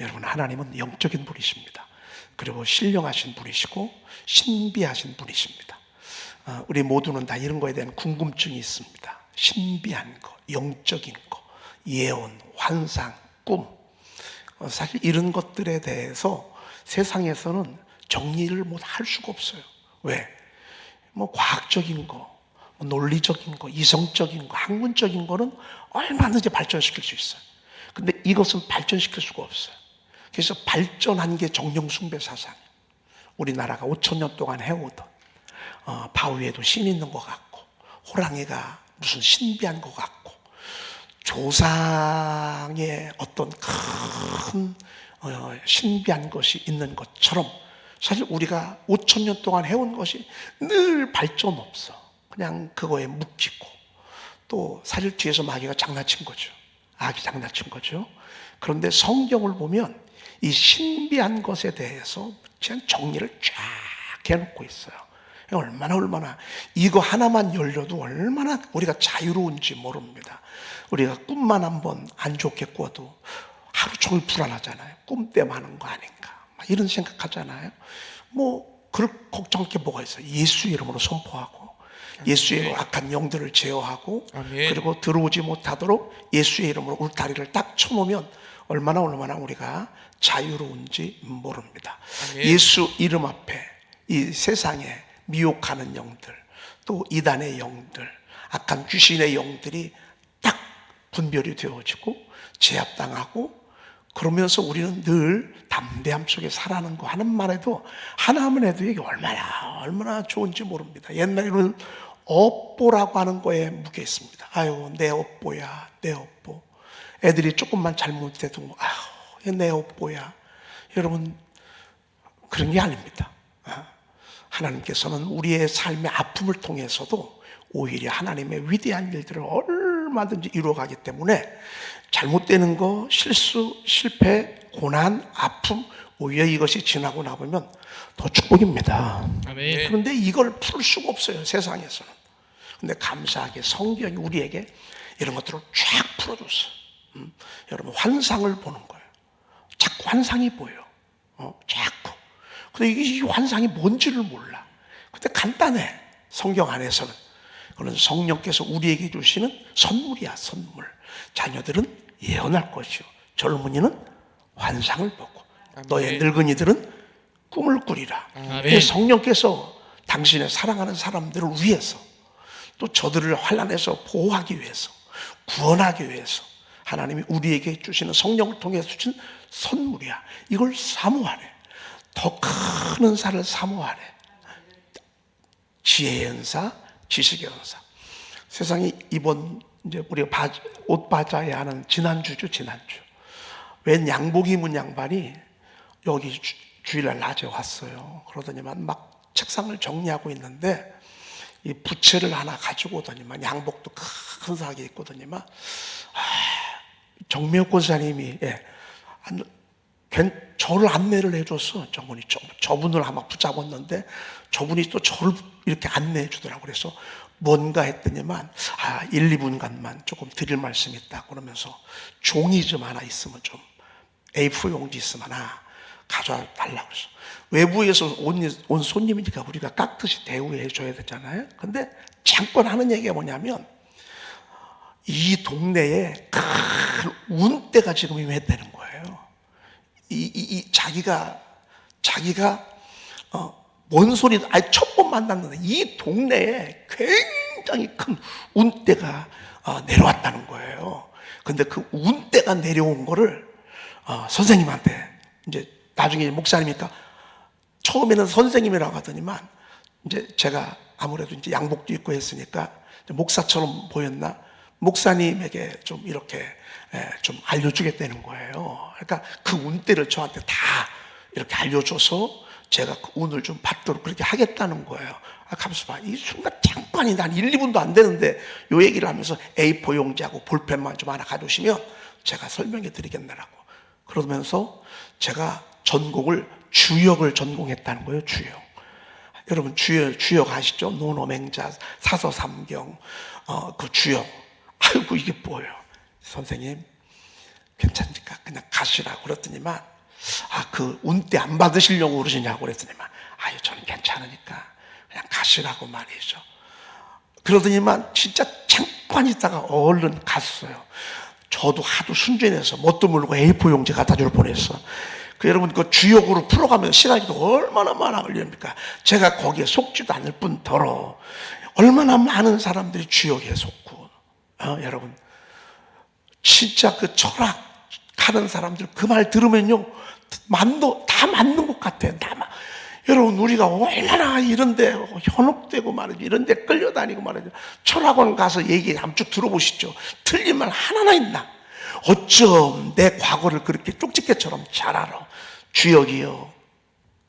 여러분, 하나님은 영적인 분이십니다. 그리고 신령하신 분이시고 신비하신 분이십니다. 우리 모두는 다 이런 거에 대한 궁금증이 있습니다. 신비한 거, 영적인 거, 예언, 환상, 꿈. 사실 이런 것들에 대해서 세상에서는 정리를 못 할 수가 없어요. 왜? 과학적인 거, 논리적인 거, 이성적인 거, 학문적인 거는 얼마든지 발전시킬 수 있어요. 근데 이것은 발전시킬 수가 없어요. 그래서 발전한 게 정령숭배 사상이에요. 우리나라가 5,000년 동안 해오던 바위에도 신이 있는 것 같고, 호랑이가 무슨 신비한 것 같고, 조상의 어떤 큰 신비한 것이 있는 것처럼, 사실 우리가 5,000년 동안 해온 것이 늘 발전 없어. 그냥 그거에 묶이고, 또 사실 뒤에서 마귀가 장난친 거죠. 악이 장난친 거죠. 그런데 성경을 보면 이 신비한 것에 대해서 그냥 정리를 쫙 해놓고 있어요. 얼마나 이거 하나만 열려도 얼마나 우리가 자유로운지 모릅니다. 우리가 꿈만 한번 안 좋게 꿔도 하루 종일 불안하잖아요. 꿈 때문에 하는 거 아닌가, 이런 생각하잖아요. 그럴 걱정할 게 뭐가 있어요. 예수 이름으로 선포하고, 예수의 이름으로 악한 영들을 제어하고, 그리고 들어오지 못하도록 예수의 이름으로 울타리를 딱 쳐놓으면 얼마나 우리가 자유로운지 모릅니다. 예수 이름 앞에 이 세상에 미혹하는 영들, 또 이단의 영들, 악한 귀신의 영들이 딱 분별이 되어지고 제압당하고, 그러면서 우리는 늘 담대함 속에 살아가는 거 하는 말에도 하나만 해도 이게 얼마나 좋은지 모릅니다. 옛날에는 업보라고 하는 거에 묶여 있습니다. 아유, 내 업보야, 내 업보. 애들이 조금만 잘못해도 아유, 내 업보야. 여러분, 그런 게 아닙니다. 하나님께서는 우리의 삶의 아픔을 통해서도 오히려 하나님의 위대한 일들을 얼마든지 이루어가기 때문에 잘못되는 거, 실수, 실패, 고난, 아픔, 오히려 이것이 지나고 나보면 더 축복입니다. 아멘. 그런데 이걸 풀 수가 없어요, 세상에서는. 근데 감사하게 성경이 우리에게 이런 것들을 쫙 풀어줬어요. 여러분, 환상을 보는 거예요. 자꾸 환상이 보여요. 자꾸. 근데 이 환상이 뭔지를 몰라. 근데 간단해, 성경 안에서는. 그런 성령께서 우리에게 주시는 선물이야, 선물. 자녀들은 예언할 것이요, 젊은이는 환상을 보고, 너의 늙은이들은 꿈을 꾸리라. 성령께서 당신의 사랑하는 사람들을 위해서, 또 저들을 환난에서 보호하기 위해서, 구원하기 위해서 하나님이 우리에게 주시는 성령을 통해 주신 선물이야. 이걸 사모하래. 더 큰 은사를 사모하래. 지혜의 은사, 지식의 은사. 세상에 이번 이제 우리가 옷 바자야 하는 지난주. 웬 양복 입은 양반이 여기 주일날 낮에 왔어요. 그러더니만 막 책상을 정리하고 있는데 이 부채를 하나 가지고 오더니만, 양복도 근사하게 입고더니만, 정미혁 권사님이 저를 안내를 해줘서 저분을 아마 붙잡았는데 저분이 또 저를 이렇게 안내해 주더라고요. 그래서 뭔가 했더니만 1, 2분간만 조금 드릴 말씀이 있다 그러면서 종이 좀 하나 있으면, 좀 A4 용지 있으면 하나 가져와 달라고 그랬어. 외부에서 온 손님이니까 우리가 깍듯이 대우해 줘야 되잖아요. 근데 잠깐 하는 얘기가 뭐냐면, 이 동네에 큰 운대가 지금 임했다는 거예요. 자기가 뭔 소리도, 첫 번 만났는데 이 동네에 굉장히 큰 운대가 내려왔다는 거예요. 근데 그 운대가 내려온 거를 선생님한테, 이제 나중에 목사님이니까 처음에는 선생님이라고 하더니만, 이제 제가 아무래도 이제 양복도 입고 했으니까 목사처럼 보였나, 목사님에게 좀 이렇게 좀 알려주겠다는 거예요. 그러니까 그 운대를 저한테 다 이렇게 알려줘서 제가 그 운을 좀 받도록 그렇게 하겠다는 거예요. 가만있어 봐. 이 순간 잠깐이, 난 1, 2분도 안 되는데 요 얘기를 하면서 A4 용지하고 볼펜만 좀 하나 가져오시면 제가 설명해 드리겠느라고. 그러면서 제가 주역을 전공했다는 거예요. 주역. 여러분, 주역 아시죠? 노노맹자, 사서삼경, 그 주역. 아이고, 이게 뭐예요? 선생님, 괜찮으니까 그냥 가시라고 그랬더니만, 그 운대 안 받으시려고 그러시냐고 그랬더니만, 아유, 저는 괜찮으니까 그냥 가시라고 말이죠. 그러더니만 진짜 잠깐 있다가 얼른 갔어요. 저도 하도 순전해서 뭣도 모르고 A4 용지 갖다 줄 뻔했어. 여러분, 그 주역으로 풀어가면 시간이 얼마나 많아 걸립니까? 제가 거기에 속지도 않을 뿐더러 얼마나 많은 사람들이 주역에 속고, 여러분, 진짜 그 철학 하는 사람들 그 말 들으면요, 다 맞는 것 같아요. 여러분, 우리가 얼마나 이런데 현혹되고 말이죠. 이런데 끌려다니고 말이죠. 철학원 가서 얘기 한쭉 들어보시죠. 틀린 말 하나나 있나? 어쩜 내 과거를 그렇게 쪽집게처럼 잘 알아. 주역이요,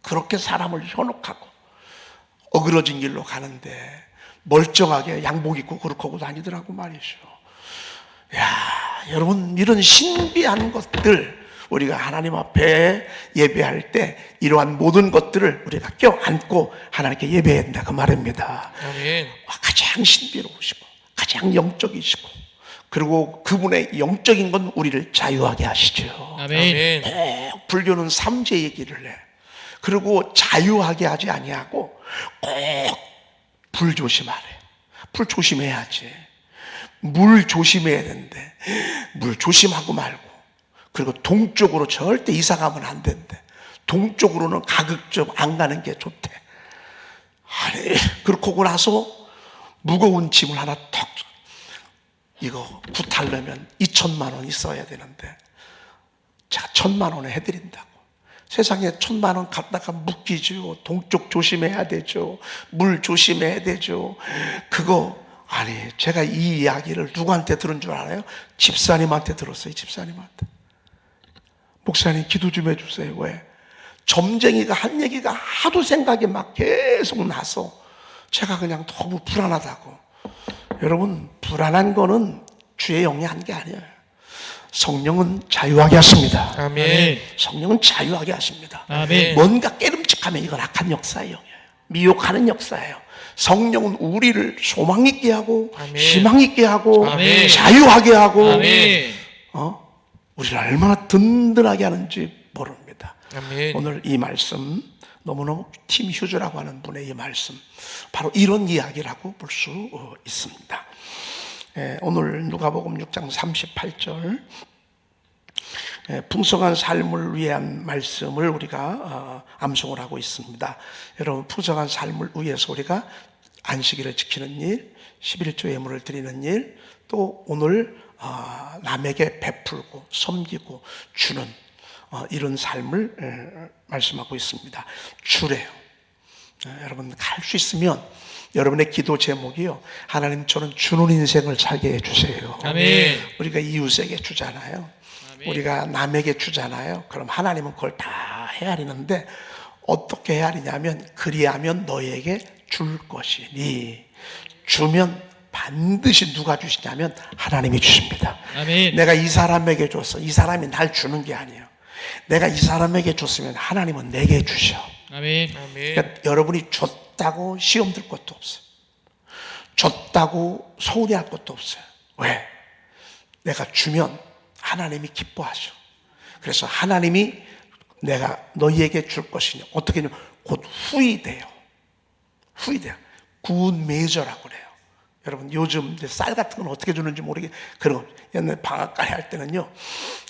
그렇게 사람을 현혹하고 어그러진 길로 가는데 멀쩡하게 양복 입고 그렇게 하고 다니더라고 말이죠. 야, 여러분, 이런 신비한 것들, 우리가 하나님 앞에 예배할 때 이러한 모든 것들을 우리가 껴안고 하나님께 예배해야 된다, 그 말입니다. 아멘. 가장 신비로우시고 가장 영적이시고, 그리고 그분의 영적인 건 우리를 자유하게 하시죠. 아멘. 꼭 불교는 삼재 얘기를 해. 그리고 자유하게 하지 아니하고 꼭 불 조심하래. 불 조심해야지. 물 조심해야 되는데 물 조심하고 말고, 그리고 동쪽으로 절대 이사 가면 안 된대. 동쪽으로는 가급적 안 가는 게 좋대. 아니, 그렇게 하고 나서 무거운 짐을 하나 턱, 이거 구타려면 2천만 원 있어야 되는데 제가 1,000만 원에 해드린다고. 세상에 1,000만 원 갖다가 묶이죠. 동쪽 조심해야 되죠. 물 조심해야 되죠. 그거, 아니, 제가 이 이야기를 누구한테 들은 줄 알아요? 집사님한테 들었어요. 집사님한테. 목사님 기도 좀 해주세요. 왜? 점쟁이가 한 얘기가 하도 생각이 막 계속 나서 제가 그냥 너무 불안하다고. 여러분, 불안한 거는 주의 영이 한 게 아니에요. 성령은 자유하게 하십니다. 아멘. 성령은 자유하게 하십니다. 아멘. 뭔가 깨름직하면 이건 악한 역사의 영이에요. 미혹하는 역사예요. 성령은 우리를 소망 있게 하고, 아멘. 희망 있게 하고, 아멘. 자유하게 하고, 아멘. 우리를 얼마나 든든하게 하는지 모릅니다. 아멘. 오늘 이 말씀, 너무너무 팀 휴즈라고 하는 분의 이 말씀, 바로 이런 이야기라고 볼 수 있습니다. 오늘 누가복음 6장 38절, 풍성한 삶을 위한 말씀을 우리가 암송을 하고 있습니다. 여러분, 풍성한 삶을 위해서 우리가 안식일을 지키는 일, 11조 예물을 드리는 일, 또 오늘 남에게 베풀고 섬기고 주는 이런 삶을 말씀하고 있습니다. 주래요. 여러분, 할 수 있으면 여러분의 기도 제목이요, 하나님, 저는 주는 인생을 살게 해주세요. 아멘. 우리가 이웃에게 주잖아요. 우리가 남에게 주잖아요. 그럼 하나님은 그걸 다 헤아리는데, 어떻게 헤아리냐면, 그리하면 너에게 줄 것이니, 주면 반드시 누가 주시냐면 하나님이 주십니다. 아멘. 내가 이 사람에게 줬어, 이 사람이 날 주는 게 아니에요. 내가 이 사람에게 줬으면 하나님은 내게 주셔. 아멘. 그러니까 여러분이 줬다고 시험 들 것도 없어요. 줬다고 서운해할 것도 없어요. 왜? 내가 주면 하나님이 기뻐하셔. 그래서 하나님이 내가 너희에게 줄 것이냐, 어떻게 하냐면 곧 후이돼요. 후이돼요. 굿 메저라고 그래요. 여러분, 요즘 쌀 같은 건 어떻게 주는지 모르게, 그리고 옛날 방앗간에 할 때는요,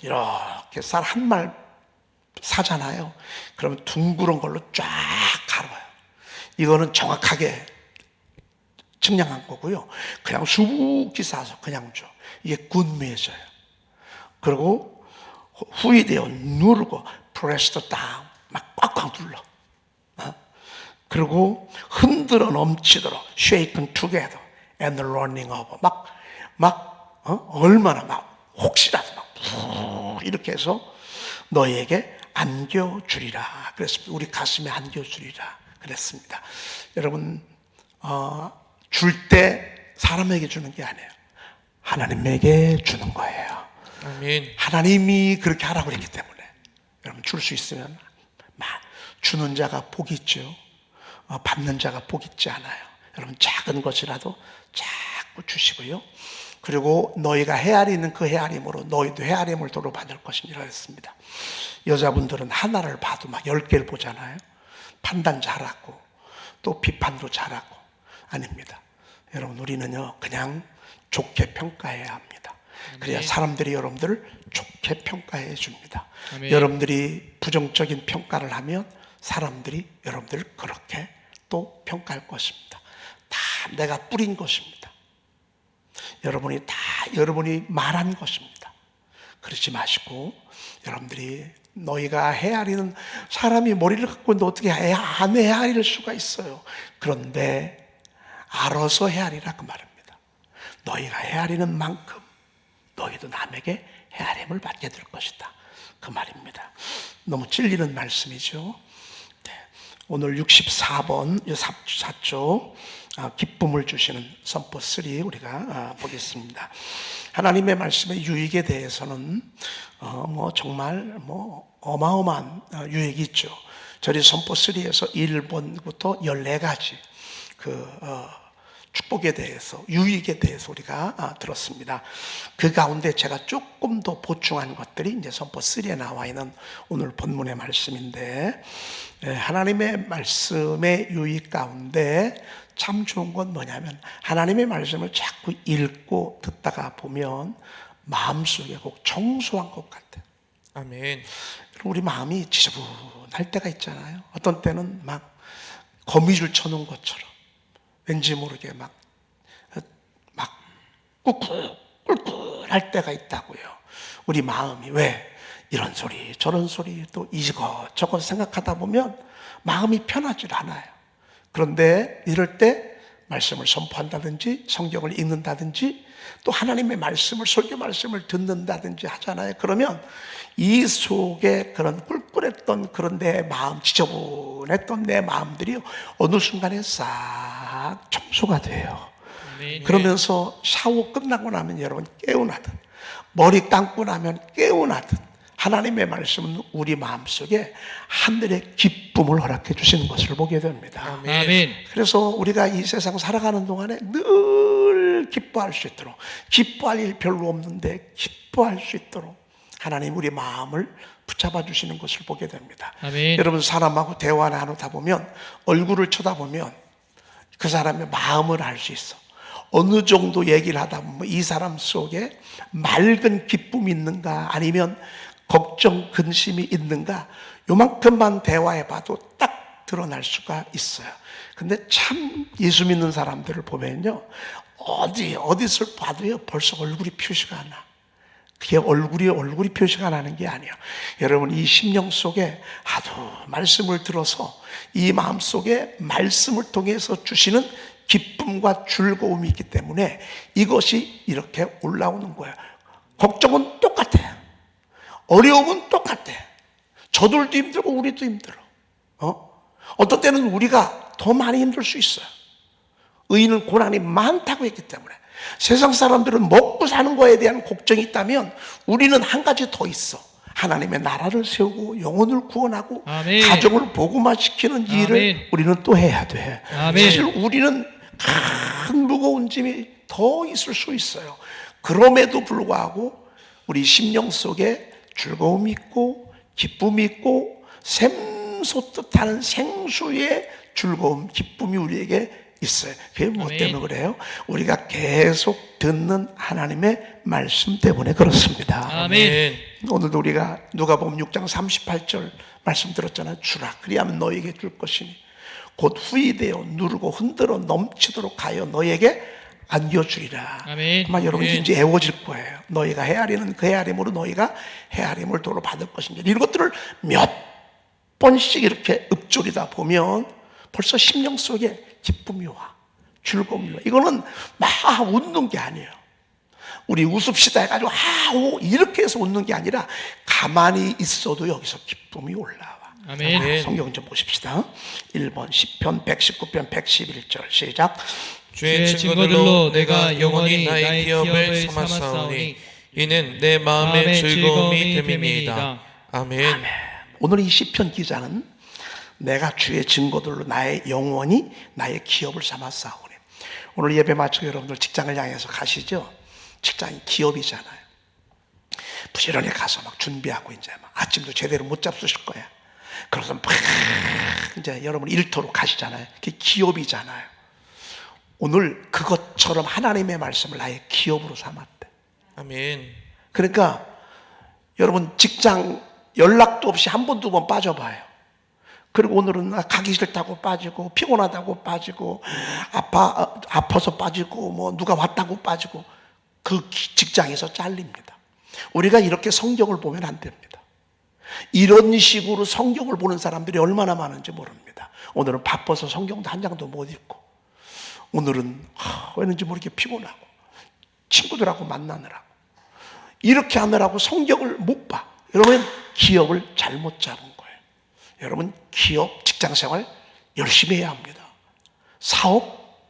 이렇게 쌀 한 말 사잖아요. 그러면 둥그런 걸로 쫙 갈아요. 이거는 정확하게 측량한 거고요. 그냥 수북히 싸서 그냥 줘. 이게 굿 메저예요. 그리고 후이되어 누르고 press down, 막 꽉꽉 눌러. 그리고 흔들어 넘치도록 shaken together and running over, 얼마나 막 혹시라도 막 이렇게 해서 너희에게 안겨주리라 그랬습니다. 우리 가슴에 안겨주리라 그랬습니다. 여러분, 줄 때 사람에게 주는 게 아니에요. 하나님에게 주는 거예요. 아멘. 하나님이 그렇게 하라고 그랬기 때문에 여러분, 줄 수 있으면 주는 자가 복이 있죠. 받는 자가 복이 있지 않아요. 여러분, 작은 것이라도 자꾸 주시고요. 그리고 너희가 헤아리는 그 헤아림으로 너희도 헤아림을 도로 받을 것이니라 했습니다. 여자분들은 하나를 봐도 막 10개를 보잖아요. 판단 잘하고 또 비판도 잘하고. 아닙니다. 여러분, 우리는요 그냥 좋게 평가해야 합니다. 그래야 사람들이 여러분들을 좋게 평가해 줍니다. 아멘. 여러분들이 부정적인 평가를 하면 사람들이 여러분들을 그렇게 또 평가할 것입니다. 다 내가 뿌린 것입니다. 여러분이 말한 것입니다. 그러지 마시고, 여러분들이 너희가 헤아리는, 사람이 머리를 갖고 있는데 어떻게 안 헤아릴 수가 있어요. 그런데 알아서 헤아리라 그 말입니다. 너희가 헤아리는 만큼 너희도 남에게 헤아림을 받게 될 것이다 그 말입니다. 너무 찔리는 말씀이죠. 네. 오늘 64번 4조 기쁨을 주시는 선포 3 우리가 보겠습니다. 하나님의 말씀의 유익에 대해서는 정말 어마어마한 유익이 있죠. 저희 선포 3에서 1번부터 14가지 축복에 대해서, 유익에 대해서 우리가 들었습니다. 그 가운데 제가 조금 더 보충한 것들이 이제 선포 3에 나와 있는 오늘 본문의 말씀인데, 하나님의 말씀의 유익 가운데 참 좋은 건 뭐냐면, 하나님의 말씀을 자꾸 읽고 듣다가 보면 마음속에 꼭 청소한 것 같아요. 아멘. 우리 마음이 지저분할 때가 있잖아요. 어떤 때는 막 거미줄 쳐놓은 것처럼 왠지 모르게 막 꿀꿀할 때가 있다고요. 우리 마음이 왜 이런 소리 저런 소리 또 이것저것 생각하다 보면 마음이 편하질 않아요. 그런데 이럴 때 말씀을 선포한다든지 성경을 읽는다든지 또 하나님의 말씀을, 설교 말씀을 듣는다든지 하잖아요. 그러면 이 속에 그런 꿀꿀했던 그런 내 마음, 지저분했던 내 마음들이 어느 순간에 싹 청소가 돼요. 아멘. 그러면서 샤워 끝나고 나면 여러분 깨어나듯, 머리 감고 나면 깨어나듯, 하나님의 말씀은 우리 마음속에 하늘의 기쁨을 허락해 주시는 것을 보게 됩니다. 아멘. 그래서 우리가 이 세상 살아가는 동안에 늘 기뻐할 수 있도록, 기뻐할 일 별로 없는데 기뻐할 수 있도록 하나님 우리 마음을 붙잡아 주시는 것을 보게 됩니다. 아멘. 여러분, 사람하고 대화를 나누다 보면, 얼굴을 쳐다보면 그 사람의 마음을 알 수 있어. 어느 정도 얘기를 하다 보면 이 사람 속에 맑은 기쁨이 있는가 아니면 걱정, 근심이 있는가, 요만큼만 대화해 봐도 딱 드러날 수가 있어요. 근데 참 예수 믿는 사람들을 보면요, 어디서 봐도요 벌써 얼굴이 표시가 안 나. 그게 얼굴이 표시가 나는 게 아니에요. 여러분, 이 심령 속에 하도 말씀을 들어서 이 마음 속에 말씀을 통해서 주시는 기쁨과 즐거움이 있기 때문에 이것이 이렇게 올라오는 거예요. 걱정은 똑같아요. 어려움은 똑같아. 저들도 힘들고 우리도 힘들어. 어떤 때는 우리가 더 많이 힘들 수 있어요. 의인은 고난이 많다고 했기 때문에. 세상 사람들은 먹고 사는 거에 대한 걱정이 있다면 우리는 한 가지 더 있어. 하나님의 나라를 세우고 영혼을 구원하고 아멘. 가정을 복음화시키는 일을 아멘. 우리는 또 해야 돼. 아멘. 사실 우리는 큰 무거운 짐이 더 있을 수 있어요. 그럼에도 불구하고 우리 심령 속에 즐거움이 있고 기쁨이 있고 샘솟듯하는 생수의 즐거움, 기쁨이 우리에게 있어요. 그게 뭐 때문에 그래요? 우리가 계속 듣는 하나님의 말씀 때문에 그렇습니다. 아멘. 오늘도 우리가 누가복음 6장 38절 말씀 들었잖아요. 주라 그리하면 너에게 줄 것이니 곧 후이되어 누르고 흔들어 넘치도록 하여 너에게 안겨주리라. 아멘. 아마 여러분이 이제 애워질 거예요. 너희가 헤아리는 그 헤아림으로 너희가 헤아림을 도로 받을 것인지, 이런 것들을 몇 번씩 이렇게 읊조리다 보면 벌써 심령 속에 기쁨이 와, 즐거움이 와. 이거는 막 웃는 게 아니에요. 우리 웃읍시다 해가지고 이렇게 해서 웃는 게 아니라 가만히 있어도 여기서 기쁨이 올라와. 아멘. 성경 좀 보십시다. 1번 시편 119편 111절 시작. 주의 증거들로 내가 영원히 나의 기업을 삼았사오니 이는 내 마음의 즐거움이 됨이니이다. 아멘. 오늘 이 시편 기자는 내가 주의 증거들로 나의 영원히 나의 기업을 삼았사오니. 오늘 예배 마치고 여러분들 직장을 향해서 가시죠. 직장이 기업이잖아요. 부지런히 가서 막 준비하고 이제 막 아침도 제대로 못 잡수실 거야. 그래서 막 이제 여러분 일터로 가시잖아요. 그게 기업이잖아요. 오늘 그것처럼 하나님의 말씀을 나의 기업으로 삼았대. 아멘. 그러니까 여러분 직장 연락도 없이 한 번, 두 번 빠져봐요. 그리고 오늘은 가기 싫다고 빠지고 피곤하다고 빠지고 아파서 빠지고 뭐 누가 왔다고 빠지고 그 직장에서 잘립니다. 우리가 이렇게 성경을 보면 안 됩니다. 이런 식으로 성경을 보는 사람들이 얼마나 많은지 모릅니다. 오늘은 바빠서 성경도 한 장도 못 읽고, 오늘은 왜는지 모르게 피곤하고 친구들하고 만나느라고 이렇게 하느라고 성경을 못 봐. 여러분 기업을 잘못 잡은 거예요. 여러분 기업, 직장생활 열심히 해야 합니다. 사업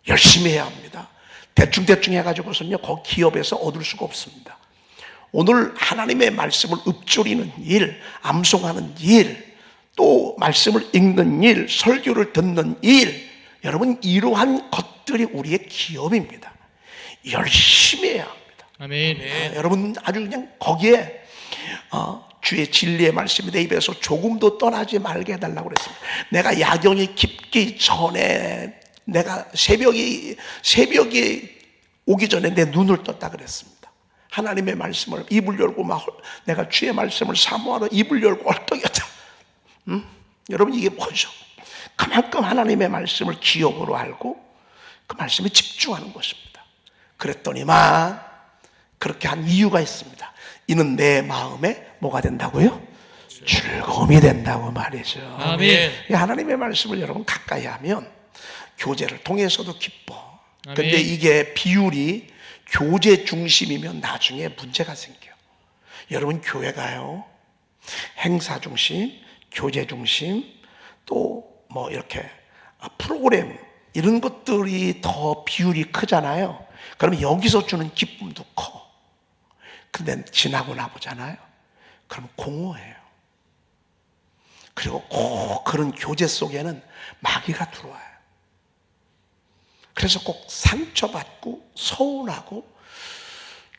열심히 해야 합니다. 대충 해가지고서는요 거기 기업에서 얻을 수가 없습니다. 오늘 하나님의 말씀을 읊조리는 일, 암송하는 일, 또 말씀을 읽는 일, 설교를 듣는 일, 여러분 이러한 것들이 우리의 기업입니다. 열심히 해야 합니다. 아멘. 여러분 아주 그냥 거기에 주의 진리의 말씀이 내 입에서 조금도 떠나지 말게 해달라고 그랬습니다. 내가 야경이 깊기 전에, 내가 새벽이 오기 전에 내 눈을 떴다 그랬습니다. 하나님의 말씀을 입을 열고 막 내가 주의 말씀을 사모하러 입을 열고 얼떡였다. 여러분 이게 뭐죠? 그만큼 하나님의 말씀을 기업으로 알고 그 말씀에 집중하는 것입니다. 그랬더니만 그렇게 한 이유가 있습니다. 이는 내 마음에 뭐가 된다고요? 즐거움이 된다고 말이죠. 아멘. 하나님의 말씀을 여러분 가까이 하면 교제를 통해서도 기뻐. 아멘. 근데 이게 비율이 교제 중심이면 나중에 문제가 생겨요. 여러분 교회가요 행사 중심, 교제 중심, 또 뭐 이렇게 프로그램 이런 것들이 더 비율이 크잖아요. 그러면 여기서 주는 기쁨도 커. 근데 지나고 나보잖아요. 그럼 공허해요. 그리고 꼭 그런 교제 속에는 마귀가 들어와요. 그래서 꼭 상처받고 서운하고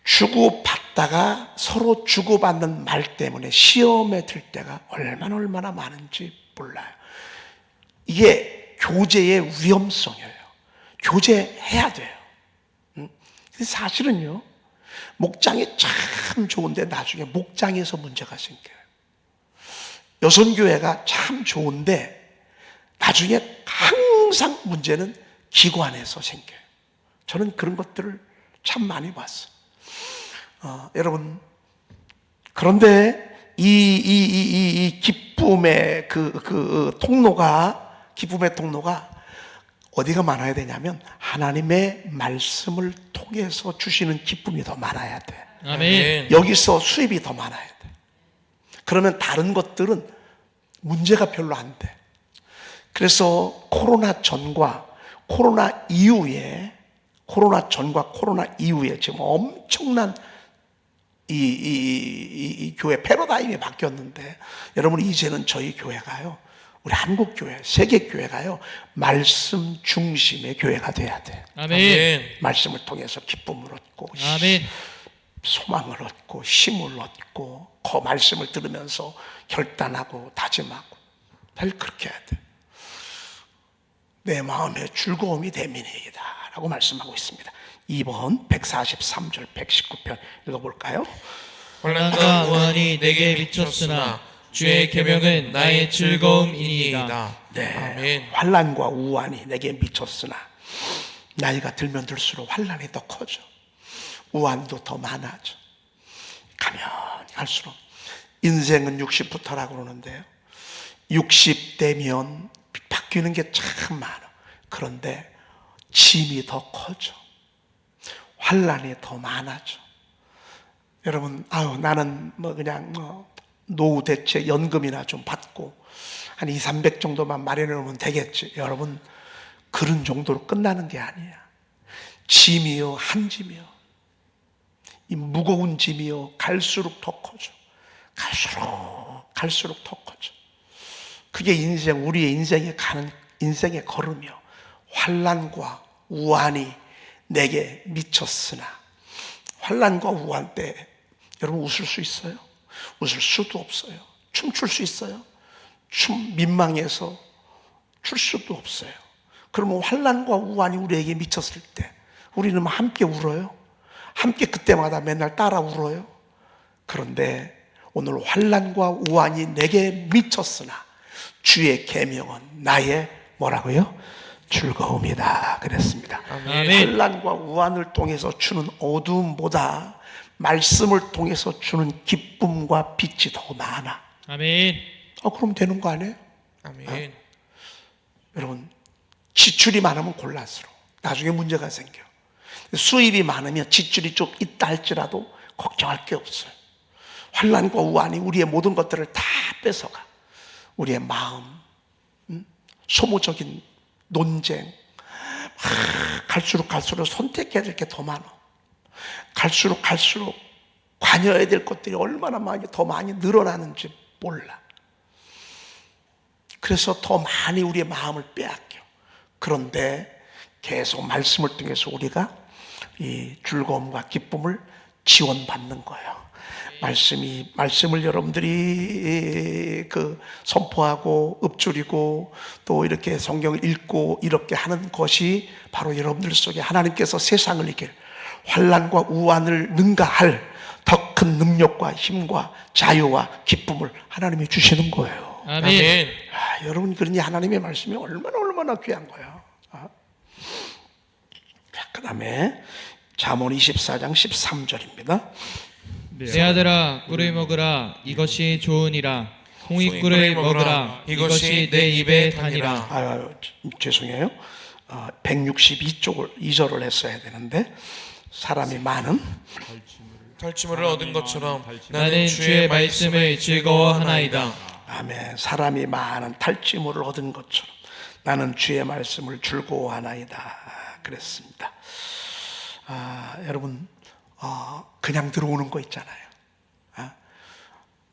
주고받다가 서로 주고받는 말 때문에 시험에 들 때가 얼마나 많은지 몰라요. 이게 교제의 위험성이에요. 교제해야 돼요. 사실은요 목장이 참 좋은데 나중에 목장에서 문제가 생겨요. 여선교회가 참 좋은데 나중에 항상 문제는 기관에서 생겨요. 저는 그런 것들을 참 많이 봤어요. 여러분 그런데 이 기쁨의 기쁨의 통로가 어디가 많아야 되냐면 하나님의 말씀을 통해서 주시는 기쁨이 더 많아야 돼. 아멘. 여기서 수입이 더 많아야 돼. 그러면 다른 것들은 문제가 별로 안 돼. 그래서 코로나 전과 코로나 이후에 지금 엄청난 이 교회 패러다임이 바뀌었는데, 여러분 이제는 저희 교회가요, 우리 한국 교회, 세계 교회가요, 말씀 중심의 교회가 돼야 돼. 아멘. 말씀을 통해서 기쁨을 얻고, 아멘. 소망을 얻고, 힘을 얻고, 그 말씀을 들으면서 결단하고 다짐하고, 늘 그렇게 해야 돼. 내 마음의 즐거움이 대민이다 라고 말씀하고 있습니다. 2번 143절 119편 읽어볼까요? 환난과 우환이 내게 미쳤으나 주의 계명은 나의 즐거움이니이다. 네, 아멘. 환난과 우환이 내게 미쳤으나, 나이가 들면 들수록 환난이 더 커져, 우환도 더 많아져. 가면 갈수록 인생은 60부터라고 그러는데요, 60대면 바뀌는 게 참 많아. 그런데 짐이 더 커져, 환난이 더 많아져. 여러분, 나는 그냥 노후 대체 연금이나 좀 받고 한 200-300 정도만 마련해 놓으면 되겠지. 여러분, 그런 정도로 끝나는 게 아니야. 짐이요, 한 짐이요, 이 무거운 짐이요, 갈수록 더 커져. 갈수록 더 커져. 그게 우리의 인생에 가는 인생의 걸음이요. 환난과 우환이 내게 미쳤으나 환난과 우한 때 여러분 웃을 수 있어요? 웃을 수도 없어요. 춤출 수 있어요? 민망해서 출 수도 없어요. 그러면 환난과 우한이 우리에게 미쳤을 때 우리는 함께 울어요? 함께 그때마다 맨날 따라 울어요? 그런데 오늘 환난과 우한이 내게 미쳤으나 주의 계명은 나의 뭐라고요? 즐거움이다 그랬습니다. 아멘. 환난과 우한을 통해서 주는 어두움보다 말씀을 통해서 주는 기쁨과 빛이 더 많아. 아멘. 그럼 되는 거 아니에요? 아멘. 여러분, 지출이 많으면 곤란스러워. 나중에 문제가 생겨. 수입이 많으면 지출이 좀 있다 할지라도 걱정할 게 없어요. 환난과 우한이 우리의 모든 것들을 다 뺏어가. 우리의 마음, 소모적인 논쟁, 갈수록 선택해야 될 게 더 많아. 갈수록 관여해야 될 것들이 얼마나 더 많이 늘어나는지 몰라. 그래서 더 많이 우리의 마음을 빼앗겨. 그런데 계속 말씀을 통해서 우리가 이 즐거움과 기쁨을 지원받는 거예요. 말씀을 여러분들이 선포하고 읊조리고 또 이렇게 성경을 읽고 이렇게 하는 것이 바로 여러분들 속에 하나님께서 세상을 이길 환난과 우한을 능가할 더 큰 능력과 힘과 자유와 기쁨을 하나님이 주시는 거예요. 아멘. 여러분, 그러니 하나님의 말씀이 얼마나 귀한 거예요. 그 다음에 잠언 24장 13절입니다. 내 아들아 꿀을 먹으라 이것이 좋으니라. 홍익꿀을 먹으라 이것이 내 입에 다니라. 죄송해요. 162쪽을 2절을 했어야 되는데 사람이 많은 탈취물을 얻은 것처럼 나는 주의 말씀을 즐거워하나이다. 아멘. 사람이 많은 탈취물을 얻은 것처럼 나는 주의 말씀을 즐거워하나이다 그랬습니다. 여러분, 그냥 들어오는 거 있잖아요.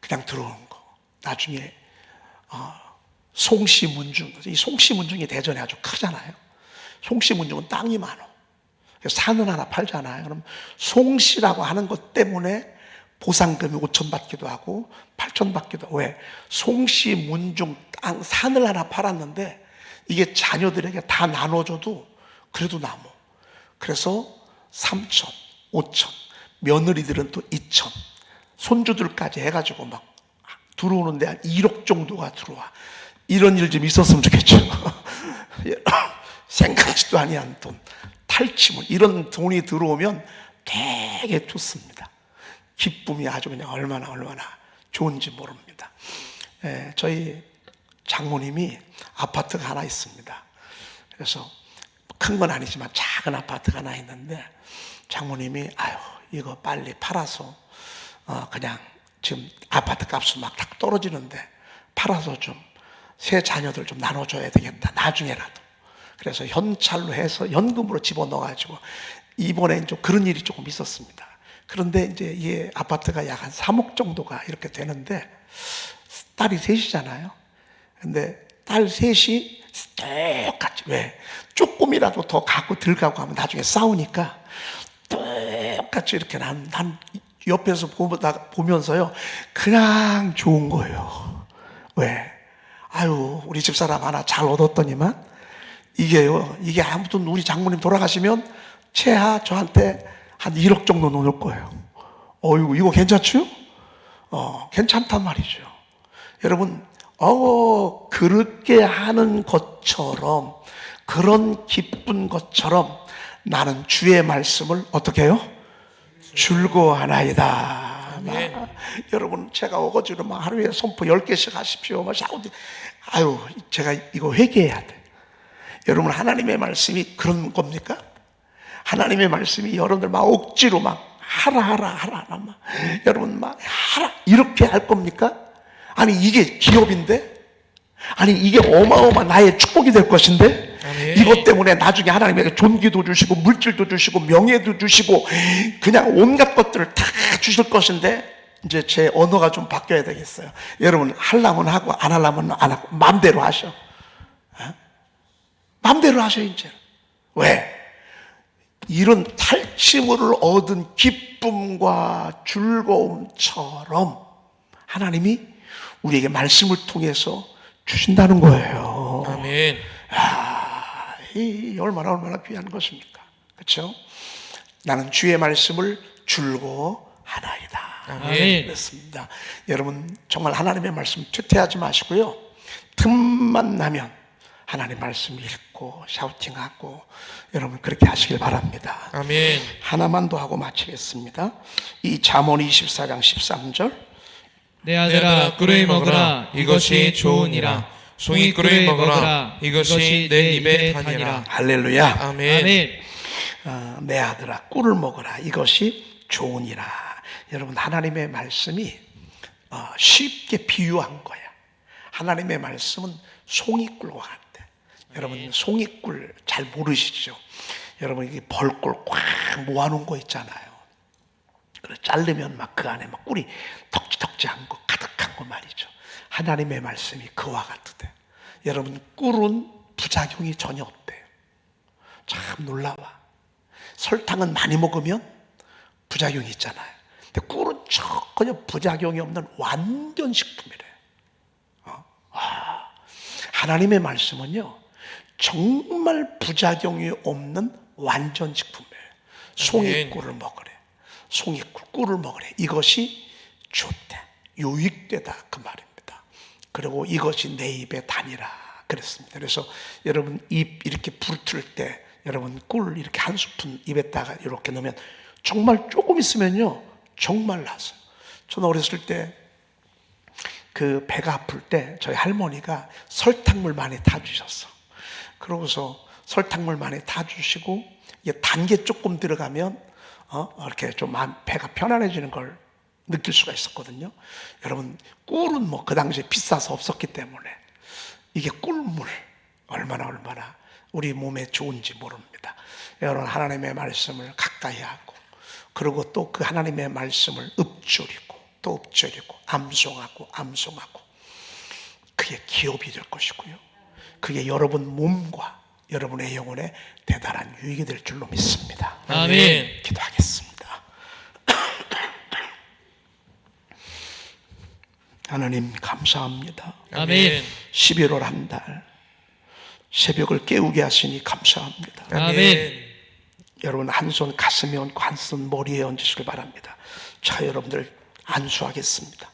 그냥 들어오는 거. 나중에 송시문중, 이 송시문중이 대전에 아주 크잖아요. 송시문중은 땅이 많아. 산을 하나 팔잖아요. 그럼 송시라고 하는 것 때문에 보상금이 5천 받기도 하고 8천 받기도 하고. 왜? 송시문중 땅 산을 하나 팔았는데 이게 자녀들에게 다 나눠줘도 그래도 남어. 그래서 3천, 5천, 며느리들은 또 2천, 손주들까지 해가지고 막 들어오는데 한 1억 정도가 들어와. 이런 일 좀 있었으면 좋겠죠. 생각지도 아니한 돈, 탈취물, 이런 돈이 들어오면 되게 좋습니다. 기쁨이 아주 그냥 얼마나 좋은지 모릅니다. 저희 장모님이 아파트가 하나 있습니다. 그래서 큰 건 아니지만 작은 아파트가 하나 있는데 장모님이 이거 빨리 팔아서 그냥 지금 아파트 값은 막 딱 떨어지는데 팔아서 좀 새 자녀들 좀 나눠줘야 되겠다, 나중에라도. 그래서 현찰로 해서 연금으로 집어넣어가지고 이번에 좀 그런 일이 조금 있었습니다. 그런데 이제 이 아파트가 약 한 3억 정도가 이렇게 되는데 딸이 셋이잖아요. 근데 딸 셋이 똑같이, 왜? 조금이라도 더 갖고 들어가고 하면 나중에 싸우니까 똑같이 이렇게 난 옆에서 보면서요, 그냥 좋은 거예요. 왜? 우리 집사람 하나 잘 얻었더니만 이게 아무튼 우리 장모님 돌아가시면 최하 저한테 한 1억 정도 넣을 거예요. 이거 괜찮죠? 괜찮단 말이죠. 여러분, 그렇게 하는 것처럼, 그런 기쁜 것처럼 나는 주의 말씀을 어떻게 해요? 즐거워하나이다. 여러분, 제가 어거지로 막 하루에 선포 10개씩 하십시오. 제가 이거 회개해야 돼. 여러분, 하나님의 말씀이 그런 겁니까? 하나님의 말씀이 여러분들 막 억지로 막 하라 막 여러분 막 하라 이렇게 할 겁니까? 아니, 이게 기업인데, 아니 이게 어마어마한 나의 축복이 될 것인데, 아멘. 이것 때문에 나중에 하나님에게 존귀도 주시고 물질도 주시고 명예도 주시고 그냥 온갖 것들을 다 주실 것인데, 이제 제 언어가 좀 바뀌어야 되겠어요. 여러분, 하려면 하고 안 하려면 안 하고 마음대로 하셔. 마음대로 하셔. 이제 왜? 이런 탈취물을 얻은 기쁨과 즐거움처럼 하나님이 우리에게 말씀을 통해서 주신다는 거예요. 아멘. 이 얼마나 귀한 것입니까? 그렇죠? 나는 주의 말씀을 즐거워하나이다. 아멘. 그렇습니다. 여러분 정말 하나님의 말씀 퇴퇴하지 마시고요. 틈만 나면 하나님 말씀 읽고 샤우팅하고 여러분 그렇게 하시길 바랍니다. 아멘. 하나만 더 하고 마치겠습니다. 이 잠언 24장 13절 내 아들아 꿀을 먹으라 이것이 좋으니라 송이 꿀을 먹으라 이것이 내 입에 다니라. 할렐루야. 아멘. 아멘. 내 아들아 꿀을 먹어라 이것이 좋으니라. 여러분 하나님의 말씀이 쉽게 비유한 거야. 하나님의 말씀은 송이꿀과 같아. 여러분 송이꿀 잘 모르시죠? 여러분 이게 벌꿀 꽉 모아놓은 거 있잖아요. 그래 자르면 막 그 안에 막 꿀이 덕지덕지한 거 가득한 거 말이죠. 하나님의 말씀이 그와 같으대. 여러분 꿀은 부작용이 전혀 없대요. 참 놀라워. 설탕은 많이 먹으면 부작용이 있잖아요. 근데 꿀은 전혀 부작용이 없는 완전 식품이래요. 하나님의 말씀은요 정말 부작용이 없는 완전 식품이에요. 송이꿀을 먹으래. 송이꿀 꿀을 먹으래. 이것이 좋대. 유익되다 그 말입니다. 그리고 이것이 내 입에 다니라 그랬습니다. 그래서 여러분 입 이렇게 부틀 때 여러분 꿀 이렇게 한 스푼 입에다가 이렇게 넣으면 정말 조금 있으면요 정말 나서요. 저는 어렸을 때 그 배가 아플 때 저희 할머니가 설탕물 많이 타주셨어. 그러고서 설탕물 많이 타주시고 이게 단 게 조금 들어가면 이렇게 좀 배가 편안해지는 걸 느낄 수가 있었거든요. 여러분 꿀은 뭐 그 당시에 비싸서 없었기 때문에 이게 꿀물 얼마나 우리 몸에 좋은지 모릅니다. 여러분 하나님의 말씀을 가까이 하고 그리고 또 그 하나님의 말씀을 읊조리고 또 읊조리고 암송하고 그게 기업이 될 것이고요. 그게 여러분 몸과 여러분의 영혼에 대단한 유익이 될 줄로 믿습니다. 아멘. 기도하겠습니다. 하나님 감사합니다. 아멘. 11월 한 달 새벽을 깨우게 하시니 감사합니다. 아멘. 여러분 한 손 가슴에 얹고 한 손 머리에 얹으시길 바랍니다. 자 여러분들 안수하겠습니다.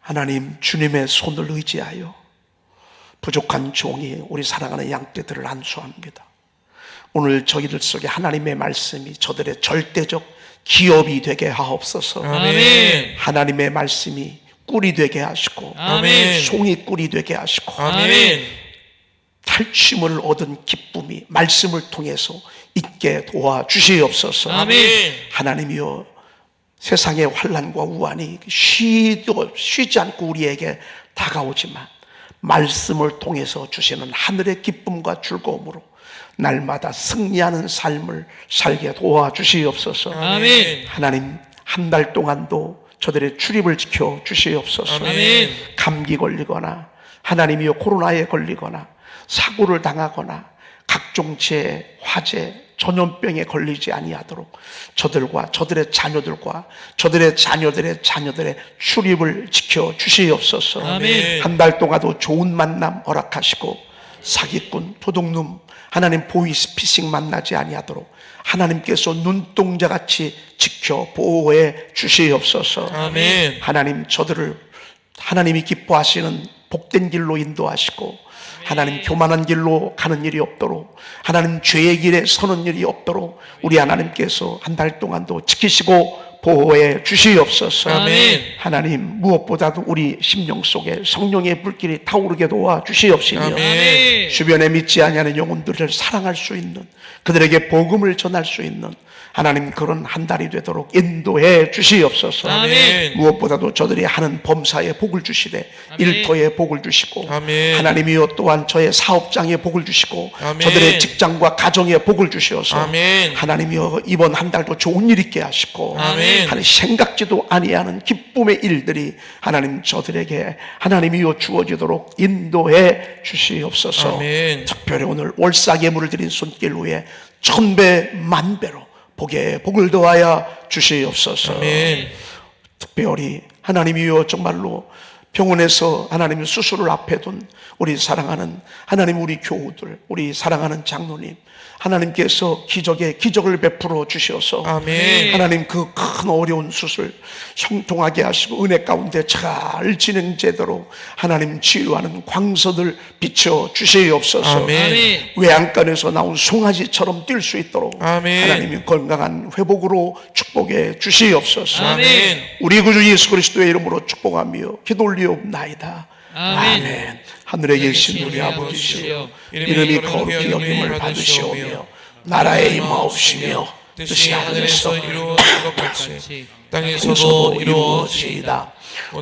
하나님 주님의 손을 의지하여 부족한 종이 우리 사랑하는 양떼들을 안수합니다. 오늘 저희들 속에 하나님의 말씀이 저들의 절대적 기업이 되게 하옵소서. 아멘. 하나님의 말씀이 꿀이 되게 하시고 아멘. 송이 꿀이 되게 하시고 아멘. 탈취물을 얻은 기쁨이 말씀을 통해서 있게 도와주시옵소서. 아멘. 하나님이여 세상의 환난과 우환이 쉬지 않고 우리에게 다가오지만 말씀을 통해서 주시는 하늘의 기쁨과 즐거움으로 날마다 승리하는 삶을 살게 도와주시옵소서. 아멘. 하나님 한 달 동안도 저들의 출입을 지켜 주시옵소서. 아멘. 감기 걸리거나 하나님이여 코로나에 걸리거나 사고를 당하거나 각종 재해, 화재, 전염병에 걸리지 아니하도록 저들과 저들의 자녀들과 저들의 자녀들의 출입을 지켜 주시옵소서. 아멘. 한 달 동안도 좋은 만남 허락하시고 사기꾼, 도둑놈, 하나님 보이스피싱 만나지 아니하도록 하나님께서 눈동자같이 지켜 보호해 주시옵소서. 아멘. 하나님 저들을 하나님이 기뻐하시는 복된 길로 인도하시고 하나님 교만한 길로 가는 일이 없도록 하나님 죄의 길에 서는 일이 없도록 우리 하나님께서 한 달 동안도 지키시고 보호해 주시옵소서. 아멘. 하나님 무엇보다도 우리 심령 속에 성령의 불길이 타오르게 도와 주시옵시며 아멘. 주변에 믿지 아니하는 영혼들을 사랑할 수 있는 그들에게 복음을 전할 수 있는 하나님 그런 한 달이 되도록 인도해 주시옵소서. 아멘. 무엇보다도 저들이 하는 범사에 복을 주시되 아멘. 일터에 복을 주시고 아멘. 하나님이여 또한 저의 사업장에 복을 주시고 아멘. 저들의 직장과 가정에 복을 주시어서 아멘. 하나님이여 이번 한 달도 좋은 일 있게 하시고 아멘. 하나님 생각지도 아니하는 기쁨의 일들이 하나님 저들에게 하나님이여 주어지도록 인도해 주시옵소서. 아멘. 특별히 오늘 월삭예물을 드린 손길 위에 1000배 만배로 복에 복을 더하여 주시옵소서. 아멘. 특별히 하나님이여 정말로 병원에서 하나님 수술을 앞에 둔 우리 사랑하는 하나님 우리 교우들, 우리 사랑하는 장로님, 하나님께서 기적을 베풀어 주셔서 아멘. 하나님 그 큰 어려운 수술 형통하게 하시고 은혜 가운데 잘 진행되도록 하나님 치유하는 광선을 비춰 주시옵소서. 아멘. 외양간에서 나온 송아지처럼 뛸 수 있도록 아멘. 하나님이 건강한 회복으로 축복해 주시옵소서. 아멘. 우리 구주 예수 그리스도의 이름으로 축복하며 기도 올리옵나이다. 아멘. 하늘에 계신 우리 아버지시여, 이름이 거룩히 여김을 받으시오며 나라의 임하옵시며 뜻이 하늘에서 이루어진 것 같이 땅에서도 땅에서도 이루어지이다.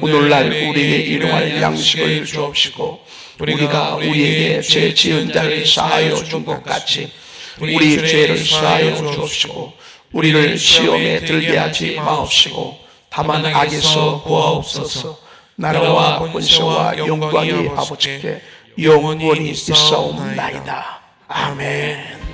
오늘날 우리에게 일용할 양식을 주옵시고 우리가 우리에게 죄 지은 자를 사하여 준 것 같이 우리 죄를 사하여 주옵시고 우리를 시험에 들게 하지 마옵시고 다만 악에서 구하옵소서. 나라와 권세와 영광이 아버지께 영원히 있사옵나이다. 아멘.